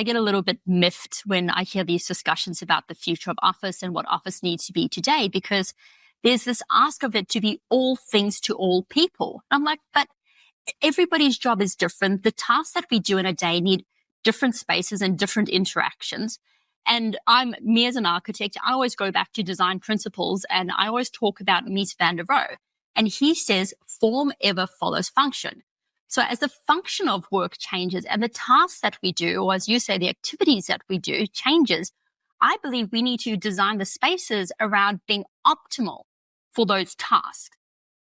I get a little bit miffed when I hear these discussions about the future of office and what office needs to be today, because there's this ask of it to be all things to all people. I'm like, but everybody's job is different. The tasks that we do in a day need different spaces and different interactions. And me as an architect, I always go back to design principles, and I always talk about Mies van der Rohe. And he says, form ever follows function. So as the function of work changes and the tasks that we do, or as you say, the activities that we do changes, I believe we need to design the spaces around being optimal for those tasks.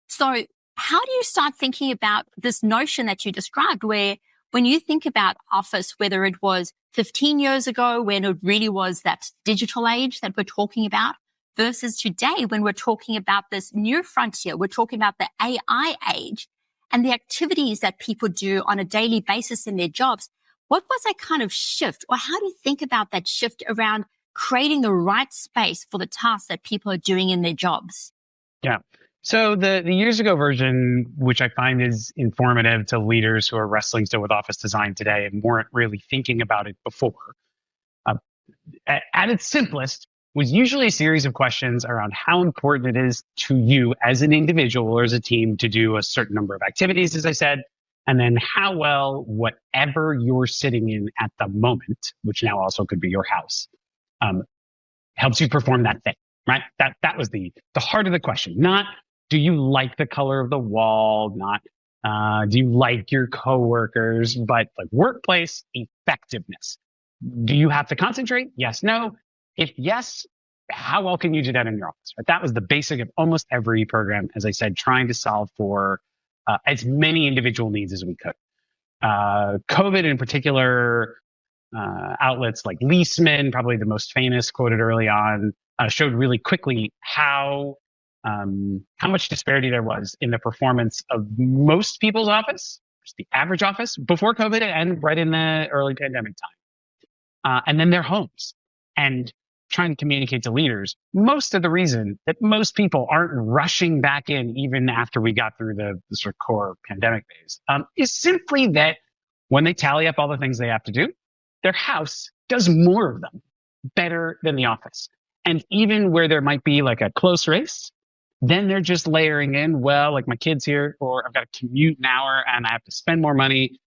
So how do you start thinking about this notion that you described, where when you think about office, whether it was 15 years ago when it really was that digital age that we're talking about, versus today when we're talking about this new frontier, we're talking about the AI age and the activities that people do on a daily basis in their jobs, what was that kind of shift? Or how do you think about that shift around creating the right space for the tasks that people are doing in their jobs? Yeah. So the years ago version, which I find is informative to leaders who are wrestling still with office design today and weren't really thinking about it before, uh, at its simplest, was usually a series of questions around how important it is to you as an individual or as a team to do a certain number of activities, as I said, and then how well whatever you're sitting in at the moment, which now also could be your house, um, helps you perform that thing, right? That was the heart of the question. Not do you like the color of the wall, not do you like your coworkers, but like workplace effectiveness. Do you have to concentrate? Yes, no. If yes, how well can you do that in your office? Right? That was the basic of almost every program, as I said, trying to solve for as many individual needs as we could. COVID in particular, outlets like Leesman, probably the most famous, quoted early on, showed really quickly how much disparity there was in the performance of most people's office, just the average office before COVID and right in the early pandemic time, and then their homes. And trying to communicate to leaders, most of the reason that most people aren't rushing back in even after we got through the sort of core pandemic phase is simply that when they tally up all the things they have to do, their house does more of them better than the office. And even where there might be like a close race, then they're just layering in, well, like my kid's here, or I've got to commute an hour and I have to spend more money.